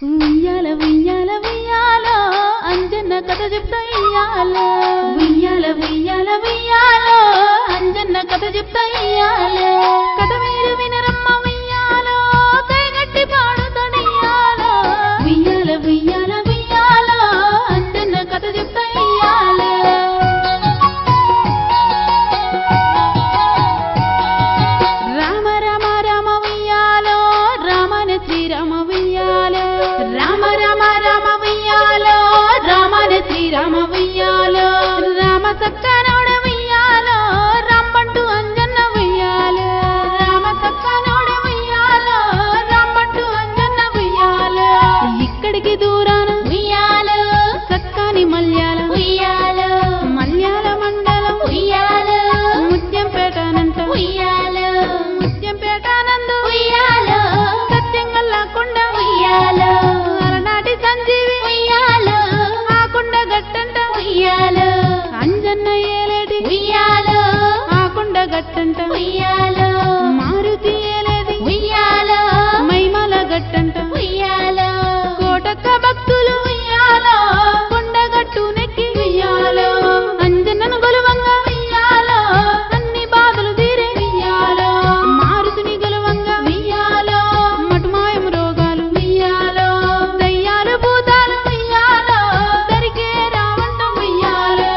ఉయ్యాల ఉయ్యాల ఉయ్యాలో అంజన్న కథ చెప్తా ఇయ్యాలో ఉయ్యాల ఉయ్యాల ఉయ్యాలో అంజన్న కథ చెప్తా ఇయ్యాలో కథ మీరు వినరమ్మ ఉయ్యాలో కైగట్టి పాడుతడియాలో ఉయ్యాల ఉయ్యాల ఉయ్యాలో అంజన్న కథ చెప్తా ఇయ్యాలో రామ రామ రామ ఉయ్యాలో రామనే శ్రీరామ ఉయ్యాలో రామ రామ రామ ఉయ్యాలో రామనే శ్రీరామ ఉయ్యాలో రామ సక్కనోడ ఉయ్యాలో రాంబంటు అంజన్న ఉయ్యాలో రామ సక్కనోడ ఉయ్యాలో రాంబంటు అంజన్న ఉయ్యాలో ఇక్కడికి దూరాన ఉయ్యాలో సక్కని మల్యాల ఉయ్యాలో మల్యాల మండలం ఉయ్యాలో ముత్యంపేటనంట ఉయ్యాలో ముత్యంపేటనందు ఉయ్యాలో సత్యంగల్లా కొండ ఉయ్యాలో అలనాటి సంజీవి ఉయ్యాలో ఆ కొండ గట్టంట ఉయ్యాలో అంజన్న ఏలేటి ఉయ్యాలో ఆ కొండ గట్టంట ఉయ్యాలో మారుతి ఏలేది ఉయ్యాలో మైమల గట్టంట ఉయ్యాలో కోటక్క భక్తులు ఉయ్యాలో కొండగట్టు నెక్కి ఉయ్యాలో అంజన్నను గొలువంగా ఉయ్యాలో అన్ని బాధలు తీరే ఉయ్యాలో మారుతిని గొలువంగా ఉయ్యాలో మటుమాయం రోగాలు ఉయ్యాలో దయ్యాలు భూతాలు ఉయ్యాలో దరికే రావంట ఉయ్యాలో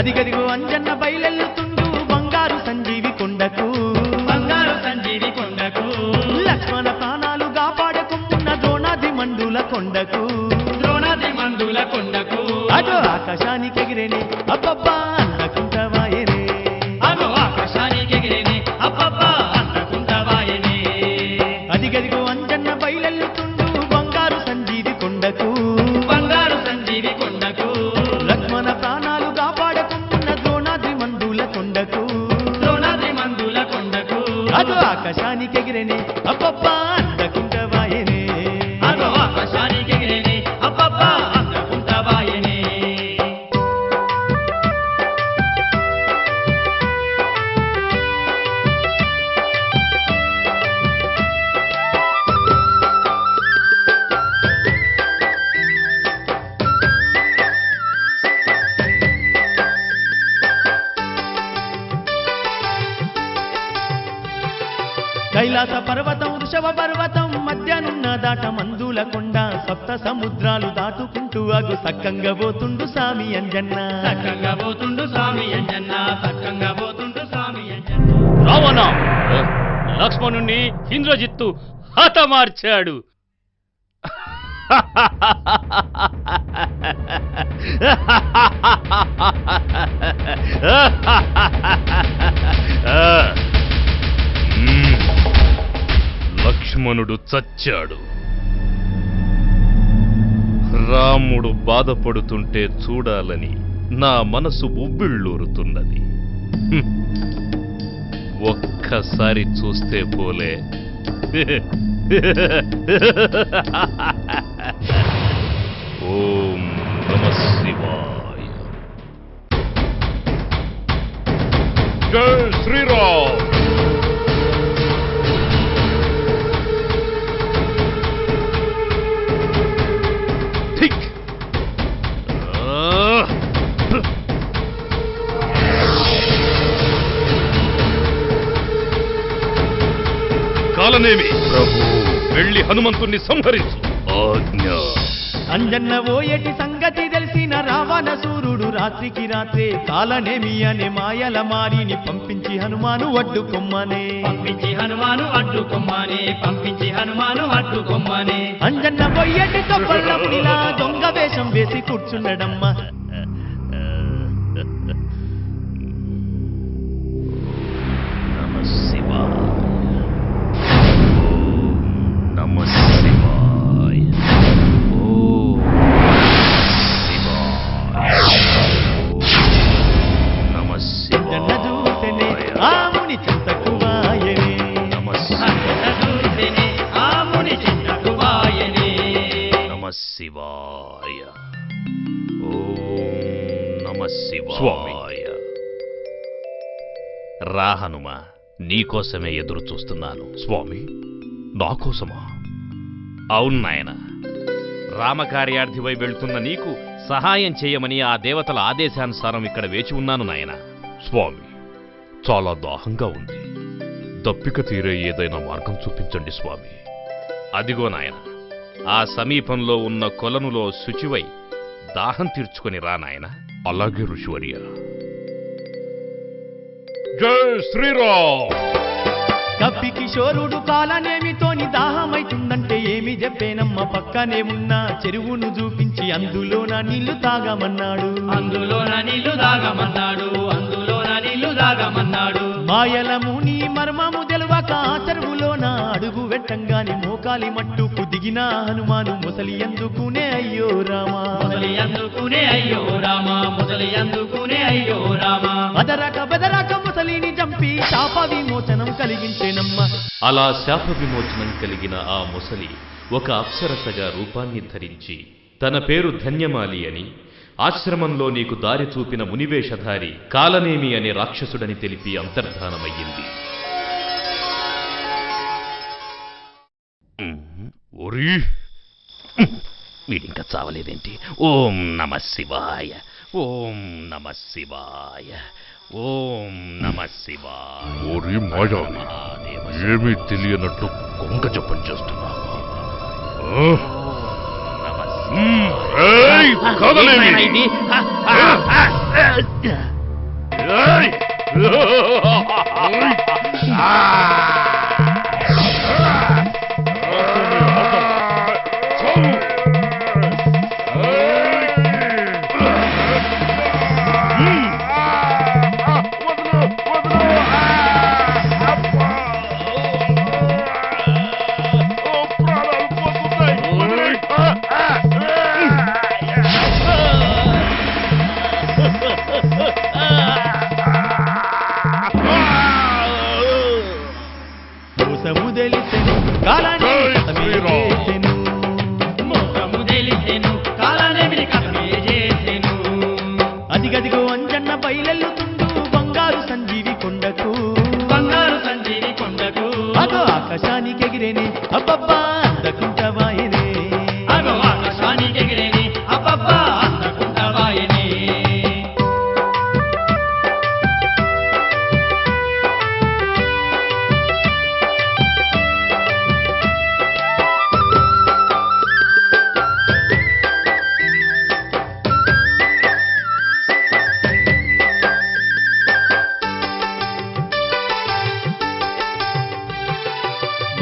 అదిగదిగో అంజన్న బయలెల్లుతుండు బంగారు సంజీవి కొండకు లక్ష్మణ ప్రాణాలు కాపాడకున్న ద్రోణాది మండుల కొండకు అగో ఆకాశానికి ఎగిరేనే అబ్బబ్బా అన్నకుంటవాయనే అదిగదిగో అంజన్న బయలెల్లుతుండు బంగారు సంజీవి కొండకు లక్ష్మణ ప్రాణాలు కాపాడకున్న ద్రోణాది మండుల కొండకు అగో ఆకాశానికి ఎగిరేనే అబ్బబ్బా అన్నకుంటవాయనే కైలాస పర్వతం వృషభ పర్వతం మధ్యనున్న దాట మందుల కొండ సప్త సముద్రాలు దాటుకుంటూ అగు సక్కంగా పోతుండు స్వామి అంజన్న రావణ లక్ష్మణుణ్ణి ఇంద్రజిత్తు హతమార్చాడు. లక్ష్మణుడు చచ్చాడు. రాముడు బాధపడుతుంటే చూడాలని నా మనసు ఉబ్బిళ్ళూరుతున్నది. ఒక్కసారి చూస్తే పోలే. ఓం నమః శివాయ. జై శ్రీరామ్. కాలనేమి ప్రభు, వెళ్ళి హనుమంతుణ్ణి సంహరించు. ఆజ్ఞ. అంజన్న ఓయటి సంగతి తెలిసిన రావణసూరుడు రాత్రికి రాత్రే కాలనేమి అనే మాయల మారిని పంపించి హనుమాను అడ్డుకొమ్మనే అంజన్న పోయటి తొప్పల్లప్పుడిలా దొంగ వేషం వేసి కూర్చున్నాడమ్మా. శివాయ. ఓం నమః శివాయ. రా హనుమ, నీకోసమే ఎదురు చూస్తున్నాను. స్వామి, నాకోసమా? అవును నాయన. రామకార్యార్థివై వెళ్తున్న నీకు సహాయం చేయమని ఆ దేవతల ఆదేశానుసారం ఇక్కడ వేచి ఉన్నాను నాయన. స్వామి, చాలా దాహంగా ఉంది. దప్పిక తీరే ఏదైనా మార్గం చూపించండి స్వామి. అదిగో నాయన, ఆ సమీపంలో ఉన్న కొలనులో శుచివై దాహం తీర్చుకొని రా నాయన. అలాగే ఋషివర్య. జై శ్రీరామ్. కప్పి కిషోరుడు కాలనేమితోని దాహమైతుందంటే ఏమి చెప్పేనమ్మ, పక్కనే ఉన్న చెరువును చూపించి అందులోన నీళ్లు తాగమన్నాడు. మాయల ముని మర్మము తెలవక ఆ చెరువులోన అడుగు వెట్టంగాని మోకాలి మట్టుకు దిగిన హనుమాను ముసలి ఎందుకునే అయ్యో రామా, అదరక బెదరక ముసలిని చంపి శాప విమోచనం కలిగించేనమ్మ. అలా శాప విమోచనం కలిగిన ఆ ముసలి ఒక అప్సరసగా రూపాన్ని ధరించి తన పేరు ధన్యమాలి అని, ఆశ్రమంలో నీకు దారి చూపిన మునివేషధారి కాలనేమి అనే రాక్షసుడని తెలిపి అంతర్ధానమయ్యింది. వీడింకా చావలేదేంటి? ఓం నమః శివాయ. ఓం నమః శివాయ. ఓం నమః శివాయ. ఓరి మాయా, ఏమీ తెలియనట్టు కొంగ జపం చేస్తున్నా. నమః శివాయ. అదిగదిగో అంజన్న బయలెల్లుతుండు బంగారు సంజీవి కొండకు అగో ఆకాశానికి ఎగిరేనే అబ్బబ్బా అందకుంటవాయనే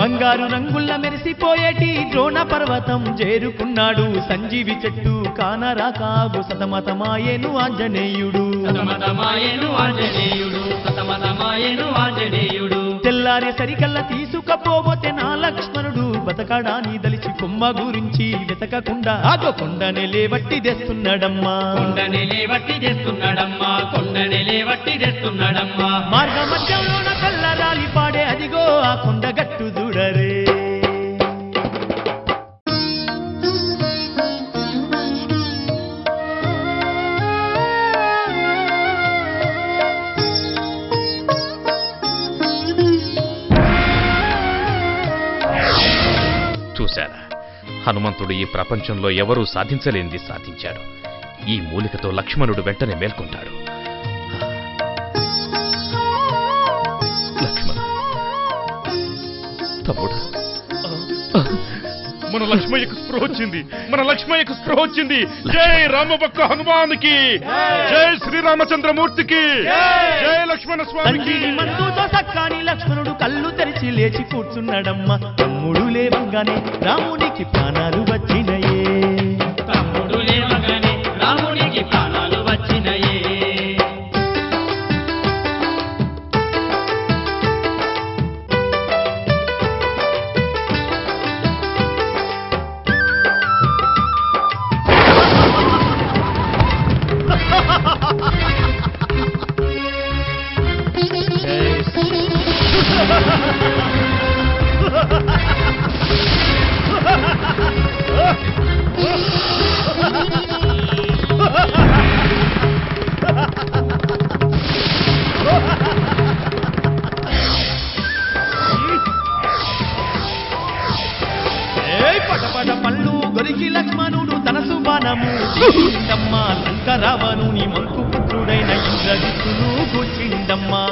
బంగారు రంగుల్ల మెరిసిపోయేటి ద్రోణ పర్వతం చేరుకున్నాడు సంజీవి చెట్టు కానరాకాగు సతమతమాయేను ఆంజనేయుడు తెల్లారే సరికల్లా తీసుకపోతే నా లక్ష్మణుడు బతకడాని దలిచి కొమ్మ గురించి వెతకకుండా ఆగో కొండనే లేవట్టి తెస్తున్నాడమ్మా మార్గ మధ్యంలోన కల్లరాలి పాడే అదిగో ఆ కొండ గట్టు చూడరే చూశారా, హనుమంతుడు ఈ ప్రపంచంలో ఎవరూ సాధించలేనిది సాధించాడు. ఈ మూలికతో లక్ష్మణుడు వెంటనే మేల్కొంటాడు. లక్ష్మణ, తమ్ముడా, మన లక్ష్మయ్యకు స్పృహ వచ్చింది. జై రామభక్త హనుమానికి, జై శ్రీరామచంద్రమూర్తికి, జై లక్ష్మణ స్వామికి. మందుతో సక్కాని లక్ష్మణుడు కళ్ళు తెరిచి లేచి కూర్చున్నాడమ్మా. తమ్ముడు లేవంగానే రామునికి ప్రాణాలు వచ్చినయే. పటపట పళ్ళు గొరికి లక్ష్మణుడు తన సుబాణము తీసిందమ్మా. లంక రావణుని మంకు పుత్రుడైన ఇంద్రజిత్తును గూల్చిండమ్మా.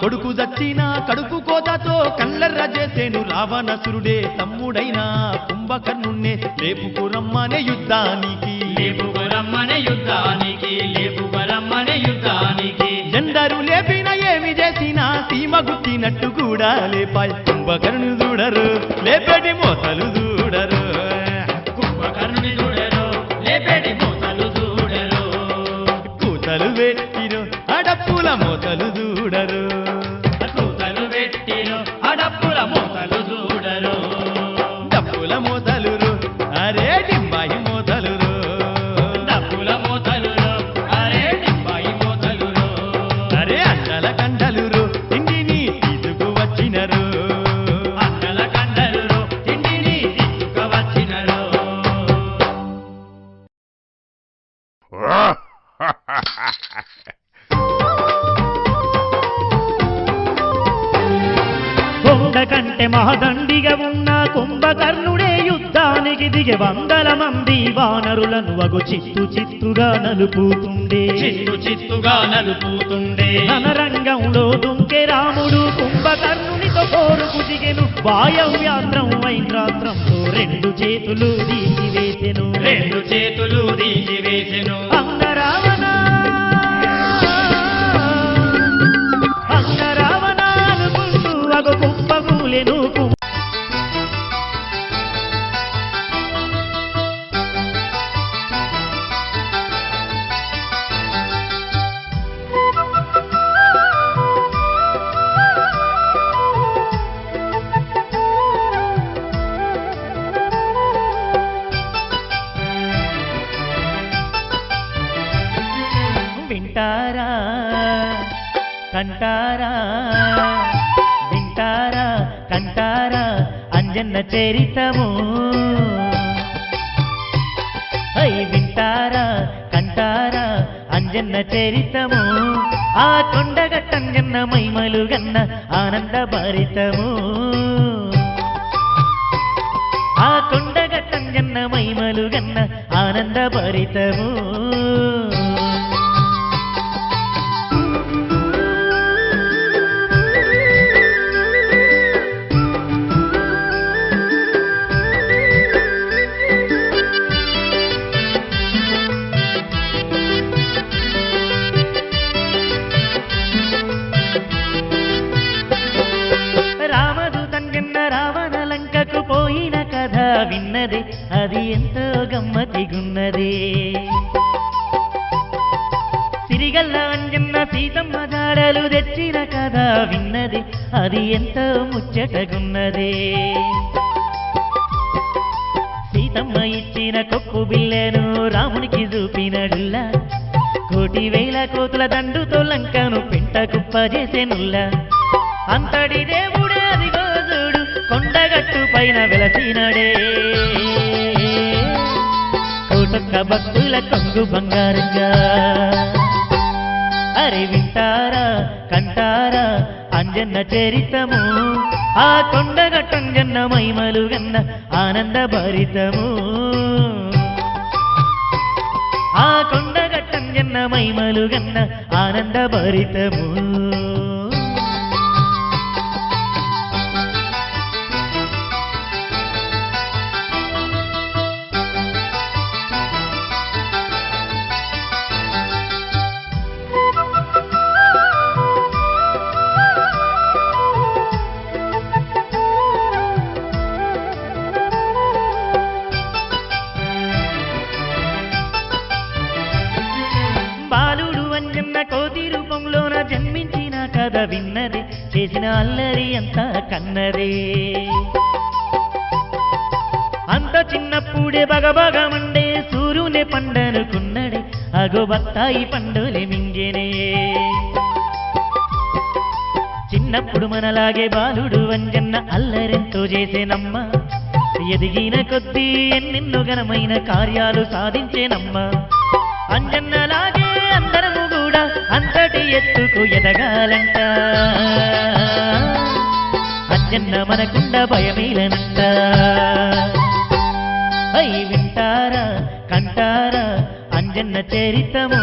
కొడుకు దచ్చినా కడుపు కోతతో కళ్ళెర్ర చేసేను రావణసురుడే. తమ్ముడైన కుంభకర్ణుణ్ణే లేపుకు రమ్మనే యుద్ధానికి. జెండరు లేపిన ఏమి చేసినా సీమ గుట్టినట్టు కూడా లేపాయి. కుంభకర్ణుని చూడరు, లేపేటి మోతలు చూడరు. కూతలు పెట్టిరు అడప్పుల మోతలు చూడరు. డప్పుల మోతలు అరే డింబాయి మోతలు. అరే అండల కండలు ఇంటిని తీసుకువచ్చినరు. కొండ కంటే మహదండిగా ఉన్న కుంభకర్ణుడే యుద్ధానికి దిగే 100 మంది వానరులను వగు చిత్తుగా నలుపుతుండే. రణరంగంలో దుంకే రాముడు కుంభకర్ణునితో పోరుకు దిగెను. వాయవ్యాంధ్రం వైంద్రాస్త్రంతో 2 చేతులు తీసివేసెను. రెండు చేతులు తీసివేసెను అంగరావణ అనుకుంటూ అగు కుప్పకూలెను వింటారా కంటారా వింటారా కంటారా అంజన్న చరితము వింటారా కంటారా అంజన్న చరితము ఆ కొండగట్టంజన్న మైమలు గన్న ఆనంద భరితము ఆ కొండగట్టంజన్న మైమలు గన్న ఆనంద భరితము విన్నది అది ఎంతో గమ్మతిగున్నది సిరిగల్ల అంజన్న సీతమ్మ జాడలు తెచ్చిన కథ విన్నది అది ఎంతో ముచ్చటగున్నది సీతమ్మ ఇచ్చిన కొప్పు బిల్లెను రామునికి చూపినడుల్లా కోటి వేల కోతుల దండుతో లంకను పెంట కుప్ప చేసెనుల్లా అంతటి దేవుడే అదిగో చూడు కొండగట్టు పైన వెలసినడే కోటొక్క భక్తుల కొంగు బంగారంగా అరే వింటారా కంటారా అంజన్న చరితము ఆ కొండగట్టంజన్న మైమలు గన్న ఆనంద భరితము ఆ కొండగట్టంజన్న మైమలు గన్న ఆనంద భరితము కోతి రూపంలోన జన్మించిన కథ విన్నది చేసిన అల్లరి అంతా కన్నదే అంత చిన్నప్పుడే బగబగమండే సూర్యునే పండనుకున్నడే అగో బత్తాయి పండులే మింగేనే చిన్నప్పుడు మనలాగే బాలుడు అంజన్న అల్లరెంతో చేసేనమ్మ ఎదిగిన కొద్దీ ఎన్నెన్నో ఘనమైన కార్యాలు సాధించేనమ్మ అంజన్నలాగే అందరము కూడా అంతటి ఎత్తుకు ఎదగాలంట అంజన్న మనకుండ భయమేలనంట వింటారా కంటారా అంజన్న చరితము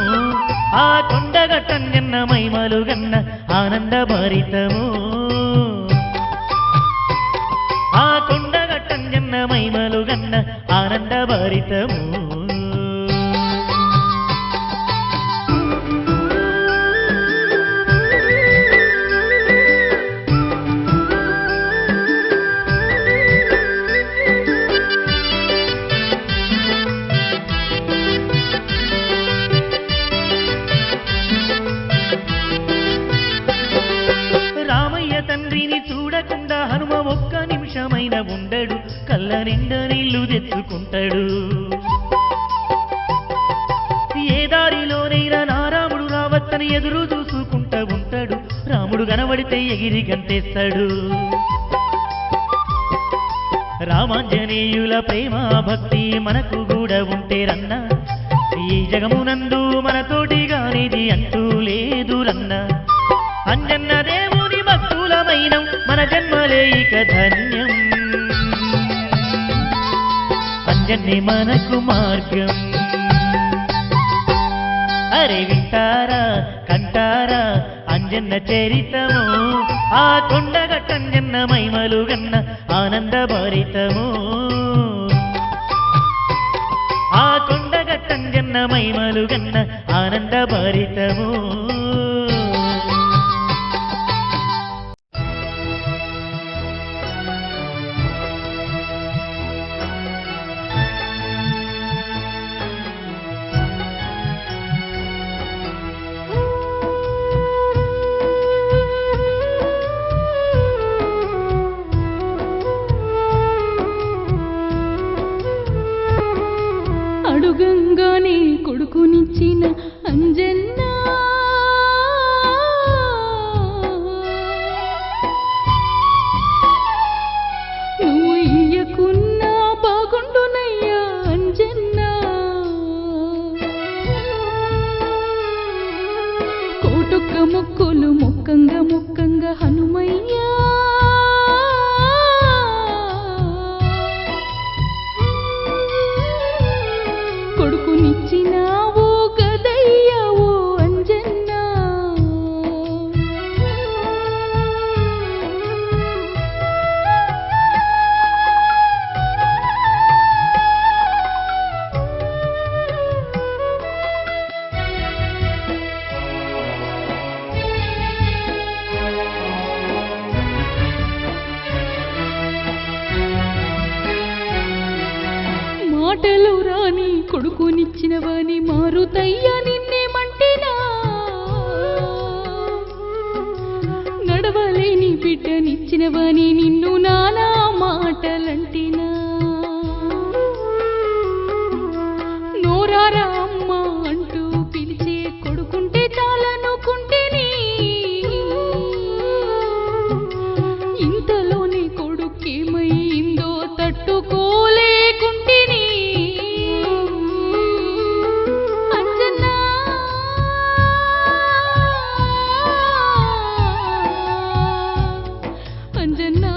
ఆ కొండగట్టంజన్న మైమలు గన్న ఆనంద భరితము ఆ కొండగట్టంజన్న మైమలు గన్న ఆనంద భరితము ఉండడు కళ్ళ నిండా నీళ్లు తెచ్చుకుంటాడు ఏ దారిలోనైనా నారాముడు రావచ్చని ఎదురు చూసుకుంటూ ఉంటాడు రాముడు కనబడితే ఎగిరి గంతేస్తాడు రామాంజనేయుల ప్రేమ భక్తి మనకు కూడా ఉంటే రన్నా ఈ జగమునందు మనతోటిగానిది అంటూ లేదు రన్నా అంజన్న దేవుని భక్తులమైన మన జన్మలే ఇక ధన్యం అంజన్నే మనకు మార్గం అరే వింటారా కంటారా అంజన్న చరితము ఆ కొండగట్టంజన్న మైమలు గన్న ఆనంద భరితము ఆ కొండగట్టంజన్న మైమలు గన్న ఆనంద భరితము అడుగంగానే కొడుకునిచ్చిన అంజన్న నువ్వు ఇయ్యకున్నా బాగుండునయ్యా అంజన్న కోటొక్క మొక్కులు మొక్కంగా మొక్కంగా హనుమయ్యా కొడుకునిచ్చినావో గదయ్యా ఓ అంజన్నా మాటలు రాని కొడుకునిచ్చినవని మారుతయ్యా నిన్నేమంటినా నడవలేని బిడ్డనిచ్చినవని నిన్ను నానా మాటలంటినా నోరారా అమ్మ అంటూ పిలిచే కొడుకుంటే చాలనుకుంటేని ఇంతలోనే కొడుకేమైందో తట్టుకోలేకుంటేని అంజన్నా అంజన్నా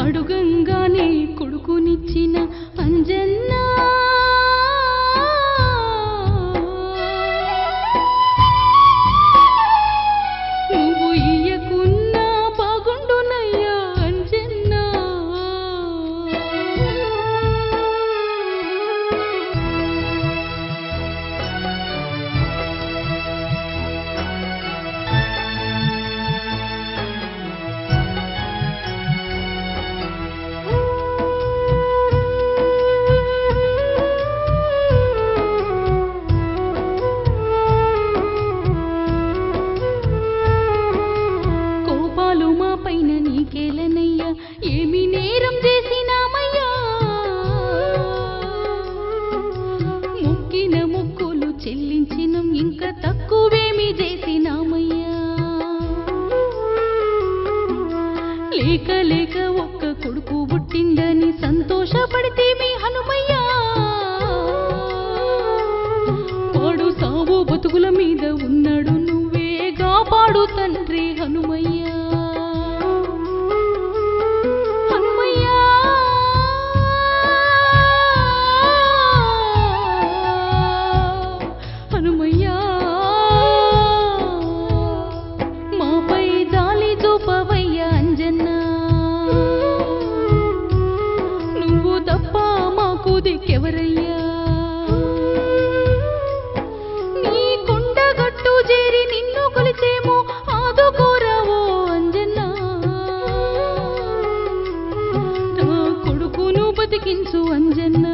అడుగంగానే కొడుకునిచ్చిన అంజన్నా నువ్వు ఇయ్యకున్నా బాగుండునయ్యా అంజన్నా కోపాలు మా పైన నీకేలనయ్యా ఏమి నేరం చేసినామయ్యా మొక్కిన మొక్కులు చెల్లించినం ఇంకా తక్కువేమి చేసినామయ్యా లేక లేక ఒక్క కొడుకు పుట్టిందని సంతోషపడితే మీ హనుమయ్యా వాడు సావు బతుకుల మీద ఉన్నాడు నువ్వే కాపాడు తండ్రి హనుమయ్యా హనుమయ్యా హనుమయ్యా మాపై దాలి చూపవయ్యా అంజన్నా నువ్వు తప్ప మాకు దిక్కెవరయ్యా నీ కొండగట్టు చేరి నిన్ను కొలిచేమో ఆదుకోరావో అంజన్నా నా కొడుకును బతికించు అంజన్నా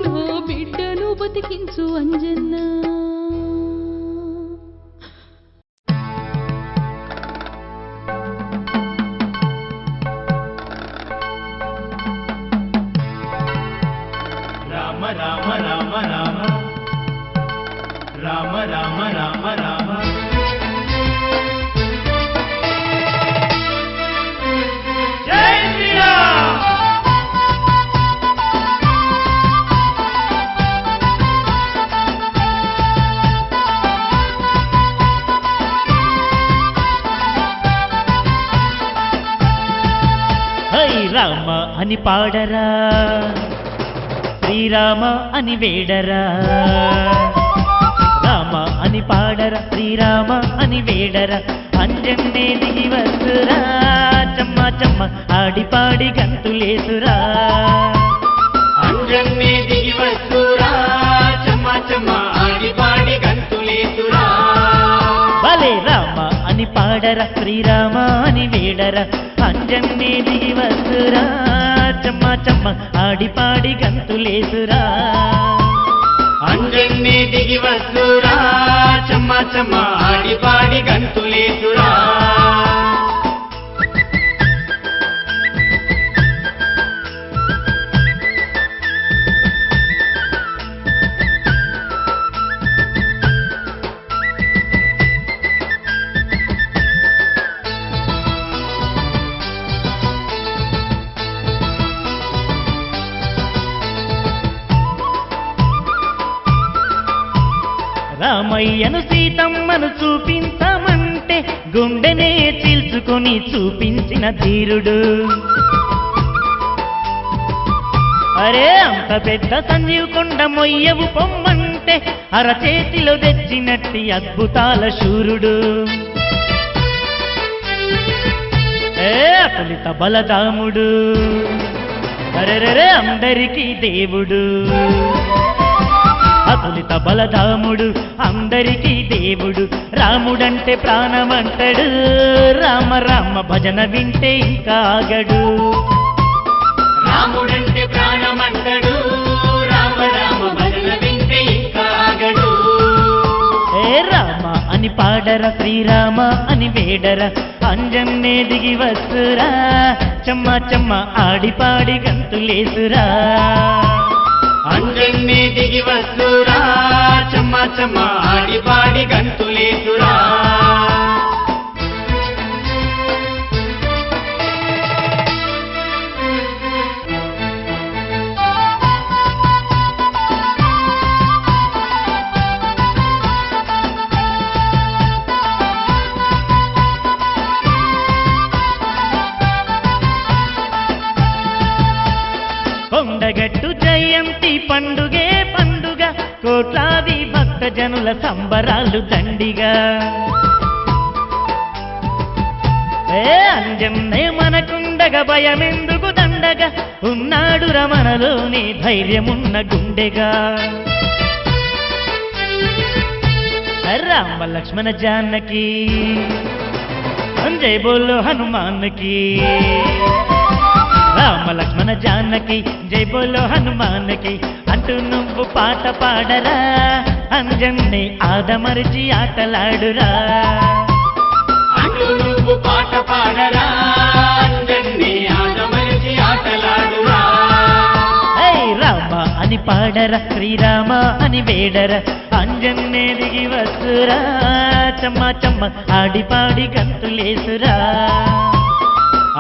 నా బిడ్డను బతికించు అంజన్నా రామ రామ రామ రామ రామ రామ రామ రామ జై శ్రీరామ్ హై రామ అని పాడరా శ్రీరామ అని వేడరా రామ అని పాడరా శ్రీరామ అని వేడరా అంజన్నే దిగి వస్తురా చమ్మ చెమ్మ ఆడిపాడి గంతులేసురా అంజన్నే దిగి వస్తురా చెమ్మ చెమ్మ ఆడిపాడి గంతులేసురా భలే రామ అని పాడర శ్రీరామ అని వేడర అంజన్నే దిగి వస్తురా చెమ్మ చెమ్మ ఆడిపాడి గంతులేసురా అంజన్నే దిగి వస్తురా చెమ్మ చెమ్మ ఆడిపాడి గంతులేసురా రామయ్యను సీతమ్మను చూపించమంటే గుండెనే చీల్చుకొని చూపించిన ధీరుడు అరే అంత పెద్ద సంజీవ్ కొండ మొయ్యవు పొమ్మంటే అరచేతిలో తెచ్చినట్టి అద్భుతాల శూరుడు అతులిత బలదాముడు అరెరెరే అందరికీ దేవుడు అతులిత బలధాముడు అందరికీ దేవుడు రాముడంటే ప్రాణమంటాడు రామ రామ భజన వింటే ఇంకా ఆగడు రాముడంటే ప్రాణమంటాడు రామ రామ భజన వింటే ఇంకా ఆగడు ఏ రామ అని పాడర శ్రీరామ అని వేడర అంజన్నే దిగి వస్తురా చెమ్మ చెమ్మ ఆడిపాడి గంతులేసురా అంజన్నే దిగి వస్తురా చెమ్మ చెమ్మ ఆడిపాడి గంతులేసురా కొండగట్టు జయంతి పండుగే పండుగ కోట్లాది భక్త జనుల సంబరాలు దండిగా అంజన్నే మనకుండగా భయమెందుకు దండగా ఉన్నాడు రమణలోని ధైర్యమున్న గుండెగా రామ లక్ష్మణ జానకి జై బోలో హనుమాన్కి రామ లక్ష్మణ జానకి జై బోలో హనుమాన్కి అంటూ నువ్వు పాట పాడరా అంజన్నే ఆదమరిచి ఆటలాడురా అంటూ నువ్వు పాట పాడరా అంజన్నే ఆదమరిచి ఆటలాడురా రామ అని పాడర శ్రీరామ అని వేడర అంజన్నే దిగి వస్తురా చెమ్మ చెమ్మ ఆడిపాడి గంతులేసురా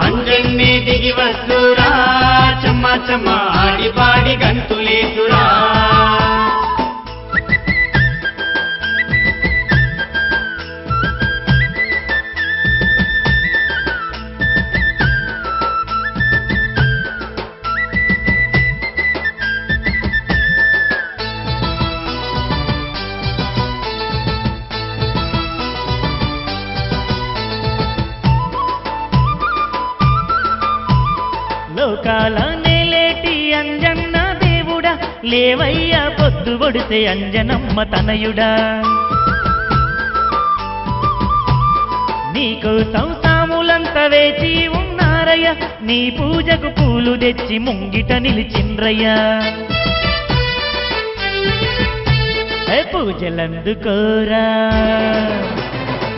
అంజన్నే దిగి వస్తురా చెమ్మ చెమ్మ ఆడిపాడి గంతులేసురా లోకాల నేలేటి అంజన్న దేవుడా లేవయ్యా పొద్దు ఒడితే అంజనమ్మ తనయుడా నీకోసం సాములంతా వేచి ఉన్నారయ్య నీ పూజకు పూలు తెచ్చి ముంగిట నిలిచిండ్రయ్యా పూజలందుకోరా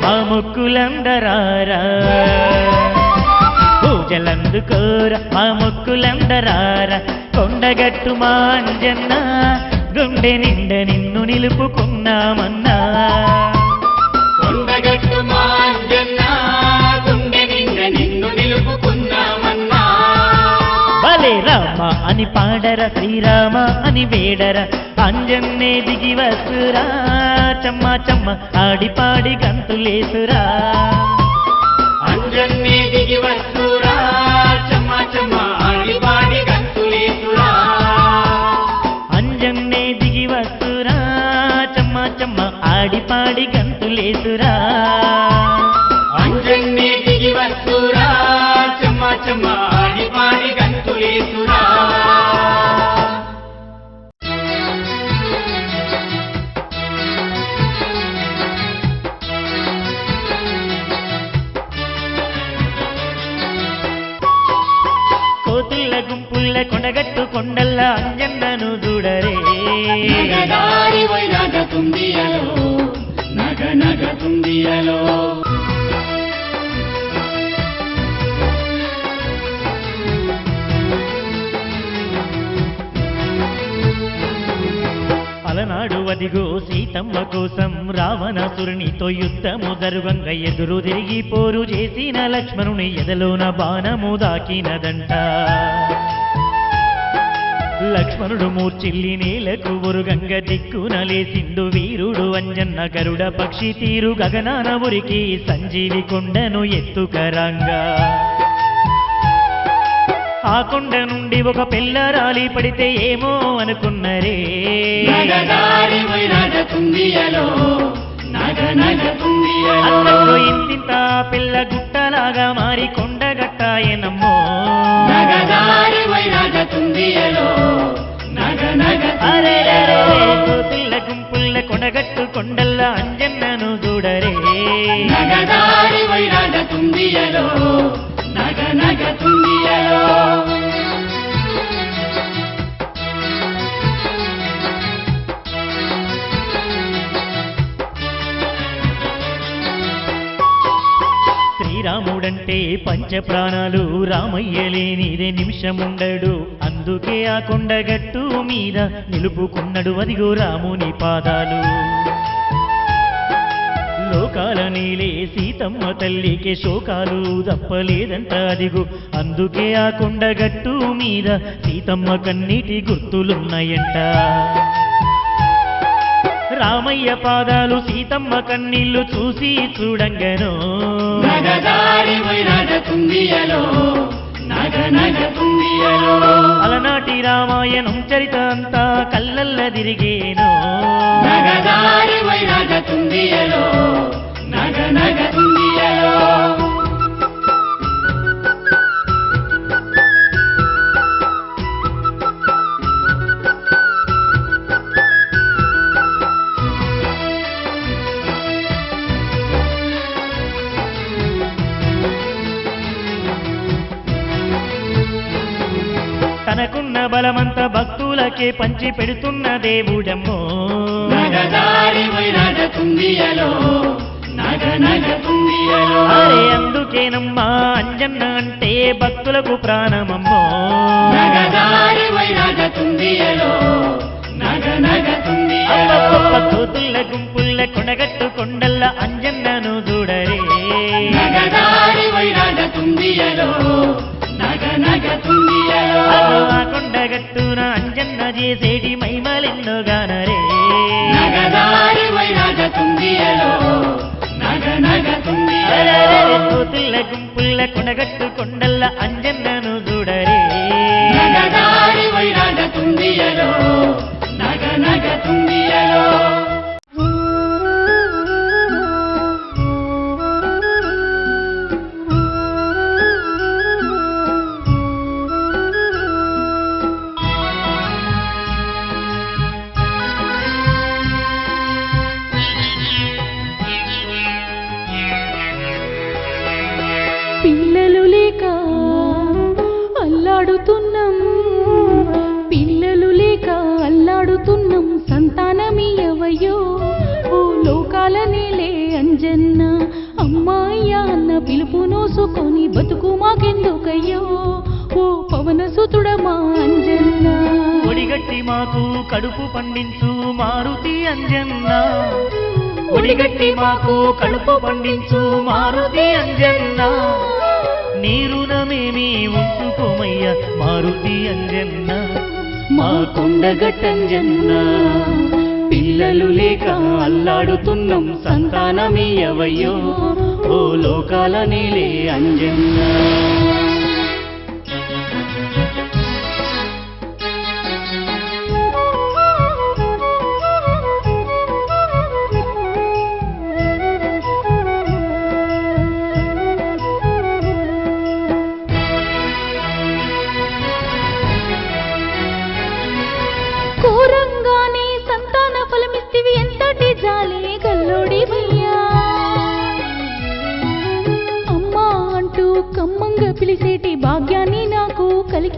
మా మొక్కులందరారా పూజలందుకోరా మా మొక్కులందరారా కొండగట్టు మా అంజన్న గుండె నిండ నిన్ను నిలుపుకున్నామన్నా కొండగట్టు మా అంజన్న గుండె నిండ నిన్ను నిలుపుకున్నామన్నా భలే రామ అని పాడర శ్రీరామ అని వేడర అంజన్నే దిగి వస్తురా చెమ్మ చెమ్మ ఆడిపాడి గంతులేసురా అంజన్నే దిగి వస్తురా చెమ్మ చెమ్మ ఆడిపాడి గంతులేసురా అంజన్నే దిగి వస్తురా చెమ్మ చెమ్మ ఆడిపాడి గంతులేసురా అంజన్నే దిగి వస్తురా చెమ్మ పోచమ్మ ఆడి పాడి గంతులేసురా కోతుల్ల గుంపుల్ల కొండగట్టు కొండల్ల అంజన్నను చూడరే నగదారి వైరాగ తుందియలో నగ నగ తుందియలో అలనాడు అదిగో సీతమ్మ కోసం రావణాసురునితో యుద్ధము జరుగంగ ఎదురు తిరిగి పోరు చేసిన లక్ష్మణుని ఎదలోన బాణము దాకినదంట లక్ష్మణుడు మూర్చిల్లి నేలకు ఒరుగంగ దిక్కున లేసిండు వీరుడు అంజన్న గరుడ పక్షి తీరు గగనాన ఉరికి సంజీవి కొండను ఎత్తుకరంగా ఆ కొండ నుండి ఒక పిల్ల రాలి పడితే ఏమో అనుకున్నరే నగదారి వైరాగ తుందియలో నగ నగ తుందియలో అంతలో ఇంతింత పిల్ల గుట్టలాగా మారి కొండగట్టాయనమ్మో నగదారి వైరాగ తుందియలో నగ నగ అరే పిల్ల గుంపుల్ల కొండగట్టు కొండల్ల అంజన్నను చూడరే నగదారి వైరాగ తుందియలో నగ నగ తుందియలో శ్రీరాముడంటే పంచ ప్రాణాలు రామయ్య లేనిదే నిమిషముండడు అందుకే ఆ కొండగట్టు మీద నిలుపుకున్నడు అదిగో రాముని పాదాలు లోకాల నీలే సీతమ్మ తల్లికి శోకాలు తప్పలేదంట అదిగో అందుకే ఆ కొండగట్టు మీద సీతమ్మ కన్నీటి గుర్తులున్నాయంట రామయ్య పాదాలు సీతమ్మ కన్నీళ్లు చూసి చూడంగను నగదారి వైరాగ తుందియలో నగ నగ తుందియలో అలనాటి రామాయణం చరిత అంతా కళ్ళల్ల తిరిగేను నగదారి వైరాగ తుందియలో నగ నగ తుందియలో తనకున్న బలమంత భక్తులకే పంచి పెడుతున్న దేవుడమ్మో నగదారి వైరాగ తుందియలో నగ నగ తుందియలో అరే అందుకేనమ్మా అంజన్న అంటే భక్తులకు ప్రాణమమ్మో నగదారి వైరాగ తుందియలో నగ నగ తుందియలో కోతుల్ల గుంపుల్ల కొండగట్టు కొండల్ల అంజన్నను చూడరే నగదారి వైరాగ తుందియలో నగ నగ తుందియలో ఆ కొండగట్టున అంజన్న చేసేటి మైమలెన్నో గానరే నగదారి వైరాగ తుందియలో నగ నగ తుందియలో కోతుల్ల గుంపుల్ల కొండగట్టు కొండల్ల అంజన్నను చూడరే నగదారి వైరాగ తుందియలో నగ నగ తుందియలో పిల్లలు లేక అల్లాడుతున్నాం పిల్లలు లేక అల్లాడుతున్నాం సంతానమీయవయ్యో ఓ లోకాల నేలే అంజన్న అమ్మాయ్య అన్న పిలుపు నోసుకొని బతుకు మాకెందుకయ్యో ఓ పవన సుతుడమా అంజన్న ఒడిగట్టి మాకు కడుపు పండించు మారుతి అంజన్న ఒడిగట్టి మాకు కడుపు పండించు మారుతి అంజన్న నీ రుణమేమి ఉంచుకోమయ్య మారుతి అంజన్న మా కొండగట్టంజన్న పిల్లలు లేక అల్లాడుతున్నాం సంతానమీయవయ్యో ఓ లోకాల నేలే అంజన్న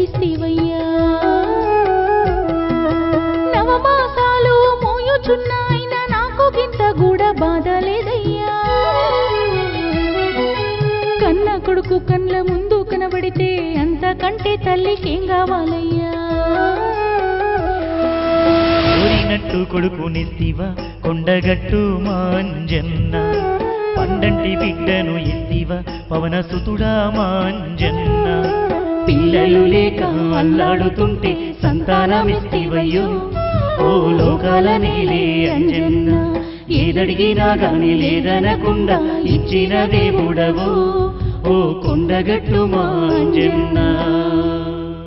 నాకిస్తీవయ్యా నవమాసాలు మోయుచున్నాయిన నాకు గింత కూడా బాధ లేదయ్యా కన్న కొడుకు కండ్ల ముందు కనబడితే అంతకంటే తల్లికేం కావాలయ్యా కోరినట్టు కొడుకునిస్తివా కొండగట్టు మాంజన్న పండంటి బిడ్డను ఇస్తివా పవన సుతుడా మాంజన్న పిల్లలు లేక అల్లాడుతుంటే సంతానమిస్తివయ్యో ఓ లోకాల నీలే అంజన్న ఏదడిగినా గాని లేదనకుండా ఇచ్చిన దేవుడవో ఓ కొండగట్టు మాంజన్న